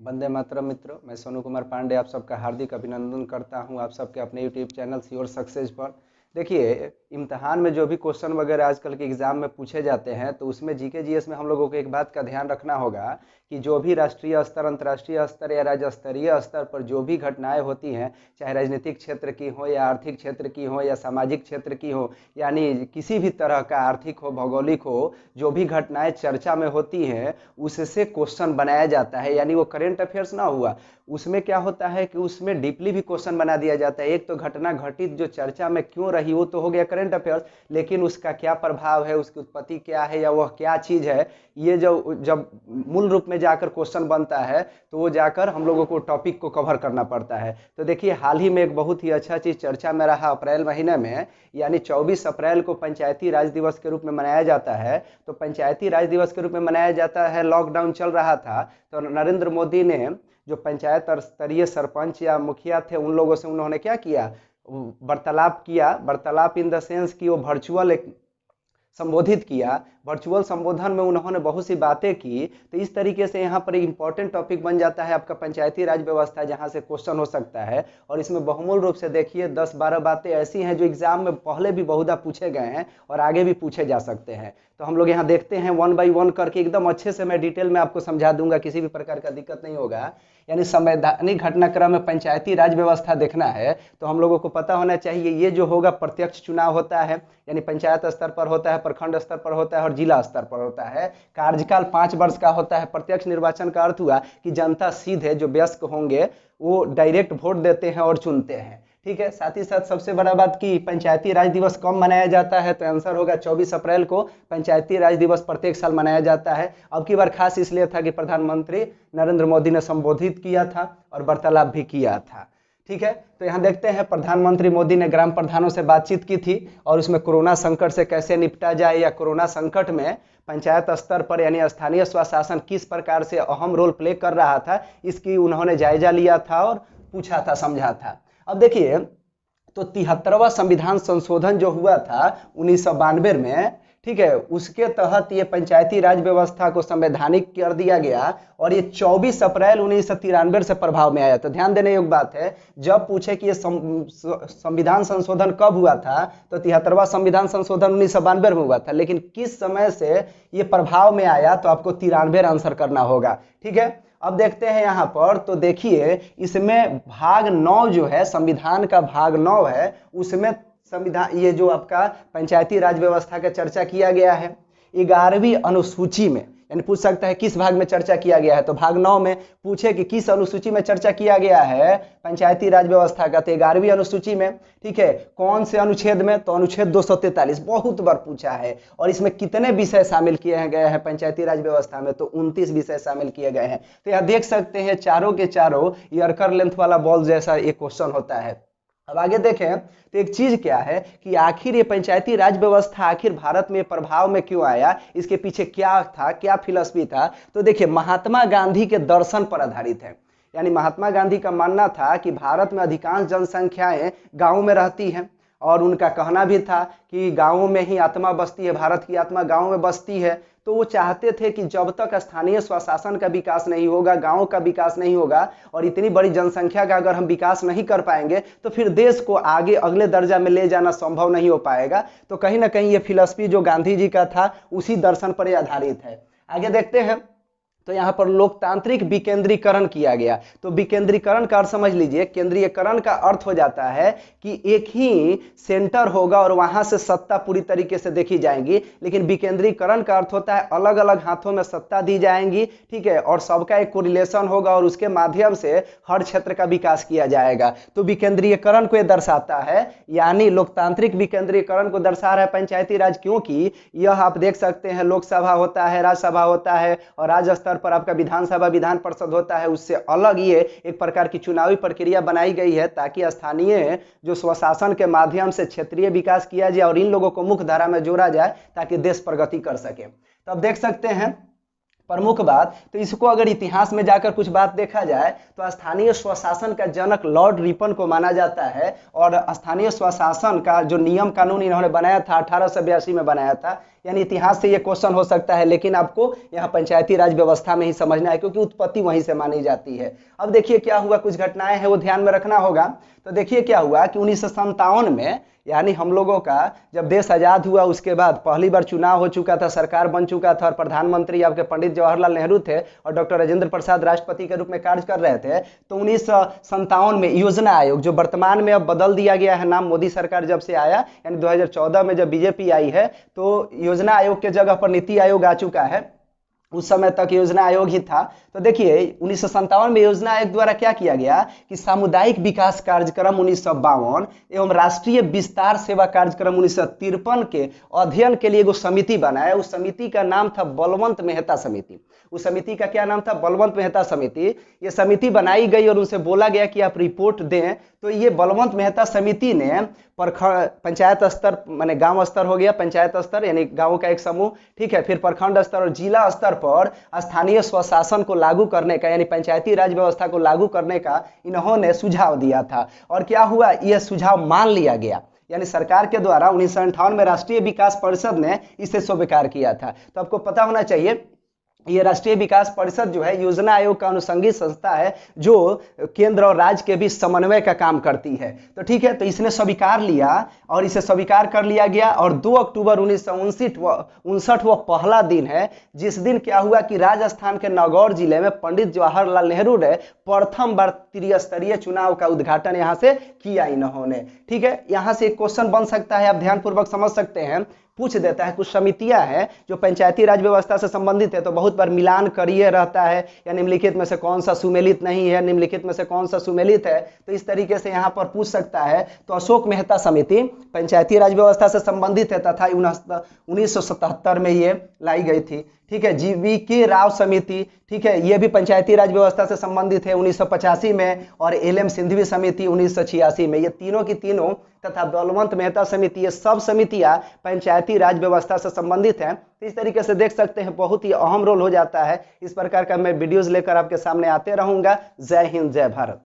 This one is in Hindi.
वंदे मातरम मित्रों, मैं सोनू कुमार पांडे आप सबका हार्दिक अभिनंदन करता हूं आप सबके अपने यूट्यूब चैनल योर सक्सेस पर। देखिए, इम्तहान में जो भी क्वेश्चन वगैरह आजकल के एग्जाम में पूछे जाते हैं तो उसमें जीके जीएस में हम लोगों को एक बात का ध्यान रखना होगा कि जो भी राष्ट्रीय स्तर, अंतर्राष्ट्रीय स्तर या राज्य स्तरीय स्तर पर जो भी घटनाएं होती हैं, चाहे राजनीतिक क्षेत्र की हो या आर्थिक क्षेत्र की हो या सामाजिक क्षेत्र की हो, यानी किसी भी तरह का आर्थिक हो, भौगोलिक हो, जो भी घटनाएं चर्चा में होती हैं उससे क्वेश्चन बनाया जाता है। यानी वो करेंट अफेयर्स ना हुआ, उसमें क्या होता है कि उसमें डीपली भी क्वेश्चन बना दिया जाता है। एक तो घटना घटित जो चर्चा में क्यों रही वो तो हो गया करंट अफेयर्स, लेकिन उसका क्या प्रभाव है, उसकी उत्पत्ति क्या है या वह क्या चीज़ है, ये जो जब मूल रूप में जाकर क्वेश्चन बनता है तो वो जाकर हम लोगों को टॉपिक को कवर करना पड़ता है। तो देखिए, हाल ही में एक बहुत ही अच्छा चीज़ चर्चा में रहा अप्रैल महीने में, यानी 24 अप्रैल को पंचायती राज दिवस के रूप में मनाया जाता है। तो पंचायती राज दिवस के रूप में मनाया जाता है, लॉकडाउन चल रहा था तो नरेंद्र मोदी ने जो पंचायत स्तरीय सरपंच या मुखिया थे उन लोगों से उन्होंने क्या किया, वार्तालाप किया। वार्तालाप इन द सेंस कि वो वर्चुअल संबोधित किया। वर्चुअल संबोधन में उन्होंने बहुत सी बातें की। तो इस तरीके से यहाँ पर एक इंपॉर्टेंट टॉपिक बन जाता है आपका पंचायती राज व्यवस्था, जहाँ से क्वेश्चन हो सकता है। और इसमें बहुमूल रूप से देखिए 10-12 बातें ऐसी हैं जो एग्जाम में पहले भी बहुधा पूछे गए हैं और आगे भी पूछे जा सकते हैं। तो हम लोग यहाँ देखते हैं 1 बाई 1 करके, एकदम अच्छे से मैं डिटेल में आपको समझा दूंगा, किसी भी प्रकार का दिक्कत नहीं होगा। यानी संवैधानिक घटनाक्रम में पंचायती राज व्यवस्था देखना है तो हम लोगों को पता होना चाहिए, ये जो होगा प्रत्यक्ष चुनाव होता है, यानी पंचायत स्तर पर होता है, प्रखंड स्तर पर होता है और जिला स्तर पर होता है। कार्यकाल 5 वर्ष का होता है। प्रत्यक्ष निर्वाचन का अर्थ हुआ कि जनता सीधे, जो वयस्क होंगे वो डायरेक्ट वोट देते हैं और चुनते हैं। ठीक है, साथ ही साथ सबसे बड़ा बात कि पंचायती राज दिवस कब मनाया जाता है, तो आंसर होगा 24 अप्रैल को पंचायती राज दिवस प्रत्येक साल मनाया जाता है। अब की बार खास इसलिए था कि प्रधानमंत्री नरेंद्र मोदी ने संबोधित किया था और वार्तालाप भी किया था। ठीक है, तो यहाँ देखते हैं प्रधानमंत्री मोदी ने ग्राम प्रधानों से बातचीत की थी और उसमें कोरोना संकट से कैसे निपटा जाए या कोरोना संकट में पंचायत स्तर पर यानी स्थानीय स्वशासन किस प्रकार से अहम रोल प्ले कर रहा था, इसकी उन्होंने जायजा लिया था और पूछा था, समझा था। अब देखिए, तो 73वां संविधान संशोधन जो हुआ था 1992 में, ठीक है, उसके तहत ये पंचायती राज व्यवस्था को संवैधानिक कर दिया गया और ये 24 अप्रैल 1993 से प्रभाव में आया। तो ध्यान देने योग्य बात है, जब पूछे कि ये संविधान संशोधन कब हुआ था तो 73वां संविधान संशोधन 1992 में हुआ था, लेकिन किस समय से ये प्रभाव में आया तो आपको 93 आंसर करना होगा। ठीक है, अब देखते हैं यहाँ पर, तो देखिए इसमें भाग 9 जो है, संविधान का भाग 9 है, उसमें संविधान ये जो आपका पंचायती राज व्यवस्था का चर्चा किया गया है 11वीं अनुसूची में। यानी पूछ सकता है किस भाग में चर्चा किया गया है, तो भाग 9 में पूछे कि किस अनुसूची में चर्चा किया गया है पंचायती राज व्यवस्था का, तो 11वीं अनुसूची में। ठीक है, कौन से अनुच्छेद में, तो अनुच्छेद 243 बहुत बार पूछा है। और इसमें कितने विषय शामिल किए गए हैं पंचायती राज व्यवस्था में, तो 29 विषय शामिल किए गए हैं। तो यहाँ देख सकते हैं चारों के चारों यर्कर लेंथ वाला बॉल जैसा एक क्वेश्चन होता है। अब आगे देखें तो एक चीज क्या है कि आखिर ये पंचायती राज व्यवस्था आखिर भारत में प्रभाव में क्यों आया, इसके पीछे क्या था, क्या फिलॉसफी था। तो देखिए, महात्मा गांधी के दर्शन पर आधारित है। यानी महात्मा गांधी का मानना था कि भारत में अधिकांश जनसंख्याएं गांवों में रहती हैं और उनका कहना भी था कि गांवों में ही आत्मा बसती है, भारत की आत्मा गांव में बसती है। तो वो चाहते थे कि जब तक स्थानीय स्वशासन का विकास नहीं होगा, गांव का विकास नहीं होगा और इतनी बड़ी जनसंख्या का अगर हम विकास नहीं कर पाएंगे तो फिर देश को आगे अगले दर्जा में ले जाना संभव नहीं हो पाएगा। तो कहीं ना कहीं ये फिलॉसफी जो गांधी जी का था उसी दर्शन पर आधारित है। आगे देखते हैं, तो यहाँ पर लोकतांत्रिक विकेंद्रीकरण किया गया। तो विकेंद्रीकरण का अर्थ समझ लीजिए, केंद्रीयकरण का अर्थ हो जाता है कि एक ही सेंटर होगा और वहां से सत्ता पूरी तरीके से देखी जाएंगी, लेकिन विकेंद्रीकरण का अर्थ होता है अलग अलग हाथों में सत्ता दी जाएंगी। ठीक है, और सबका एक कोरिलेशन होगा और उसके माध्यम से हर क्षेत्र का विकास किया जाएगा। तो विकेंद्रीयकरण को यह दर्शाता है, यानी लोकतांत्रिक विकेंद्रीकरण को दर्शा रहा है पंचायती राज, क्योंकि यह आप देख सकते हैं लोकसभा होता है, राज्यसभा होता है और राज्य स्तर पर आपका विधानसभा, विधान परिषद होता है। उससे अलग ये एक प्रकार की चुनावी प्रक्रिया बनाई गई है ताकि स्थानीय जो स्वशासन के माध्यम से क्षेत्रीय विकास किया जाए और इन लोगों को मुख्य धारा में जोड़ा जाए ताकि देश प्रगति कर सके। तो अब देख सकते हैं प्रमुख बात, तो इसको अगर इतिहास में जाकर कुछ बात देखा जाए तो स्थानीय स्वशासन का जनक लॉर्ड रिपन को माना जाता है और स्थानीय स्वशासन का जो नियम कानून इन्होंने बनाया था 1882 में बनाया था, यानी इतिहास से ये क्वेश्चन हो सकता है, लेकिन आपको यहाँ पंचायती राज व्यवस्था में ही समझना है क्योंकि उत्पत्ति वहीं से मानी जाती है। अब देखिए क्या हुआ, कुछ घटनाएं हैं वो ध्यान में रखना होगा। तो देखिए क्या हुआ कि 1957 में, यानी हम लोगों का जब देश आजाद हुआ उसके बाद पहली बार चुनाव हो चुका था, सरकार बन चुका था और प्रधानमंत्री आपके पंडित जवाहरलाल नेहरू थे और डॉक्टर राजेंद्र प्रसाद राष्ट्रपति के रूप में कार्य कर रहे थे। तो 1957 में योजना आयोग, जो वर्तमान में अब बदल दिया गया है नाम मोदी सरकार जब से आया, यानी 2014 में जब बीजेपी आई है तो योजना आयोग के जगह पर नीति आयोग आ चुका है। उस समय तक योजना आयोग ही था। तो देखिए 1957 में योजना आयोग द्वारा क्या किया गया कि सामुदायिक विकास कार्यक्रम 1952 एवं राष्ट्रीय विस्तार सेवा कार्यक्रम 1953 के अध्ययन के लिए एक समिति बनाया। उस समिति का नाम था बलवंत मेहता समिति। उस समिति का क्या नाम था? बलवंत मेहता समिति। ये समिति बनाई गई और उनसे बोला गया कि आप रिपोर्ट दें। तो ये बलवंत मेहता समिति ने पंचायत स्तर, माने गांव स्तर हो गया, पंचायत स्तर यानी गांवों का एक समूह, ठीक है, फिर प्रखंड स्तर और जिला स्तर पर स्थानीय स्वशासन को लागू करने का, यानी पंचायती राज व्यवस्था को लागू करने का इन्होंने सुझाव दिया था। और क्या हुआ, यह सुझाव मान लिया गया, यानी सरकार के द्वारा 1958 में राष्ट्रीय विकास परिषद ने इसे स्वीकार किया था। तो आपको पता होना चाहिए ये राष्ट्रीय विकास परिषद जो है योजना आयोग का अनुषंगी संस्था है जो केंद्र और राज्य के बीच समन्वय का काम करती है। तो ठीक है, तो इसने स्वीकार लिया और इसे स्वीकार कर लिया गया। और 2 अक्टूबर 1959 वो पहला दिन है जिस दिन क्या हुआ कि राजस्थान के नागौर जिले में पंडित जवाहरलाल नेहरू ने प्रथम बार त्रिस्तरीय चुनाव का उद्घाटन यहाँ से किया इन्होंने। ठीक है, यहाँ से एक क्वेश्चन बन सकता है, आप ध्यानपूर्वक समझ सकते हैं। पूछ देता है, कुछ समितियां हैं जो पंचायती राज व्यवस्था से संबंधित है तो बहुत बार मिलान करिए रहता है, या निम्नलिखित में से कौन सा सुमेलित नहीं है, निम्नलिखित में से कौन सा सुमेलित है, तो इस तरीके से यहाँ पर पूछ सकता है। तो अशोक मेहता समिति पंचायती राज व्यवस्था से संबंधित है तथा 1977 में ये लाई गई थी। ठीक है, GV.K. राव समिति, ठीक है, ये भी पंचायती राज व्यवस्था से संबंधित है 1985 में, और LM सिंघवी समिति 1986 में। ये तीनों की तीनों तथा बलवंत मेहता समिति, ये सब समितियां पंचायती राज व्यवस्था से संबंधित हैं। तो इस तरीके से देख सकते हैं बहुत ही अहम रोल हो जाता है। इस प्रकार का मैं वीडियोज लेकर आपके सामने आते रहूंगा। जय हिंद, जय भारत।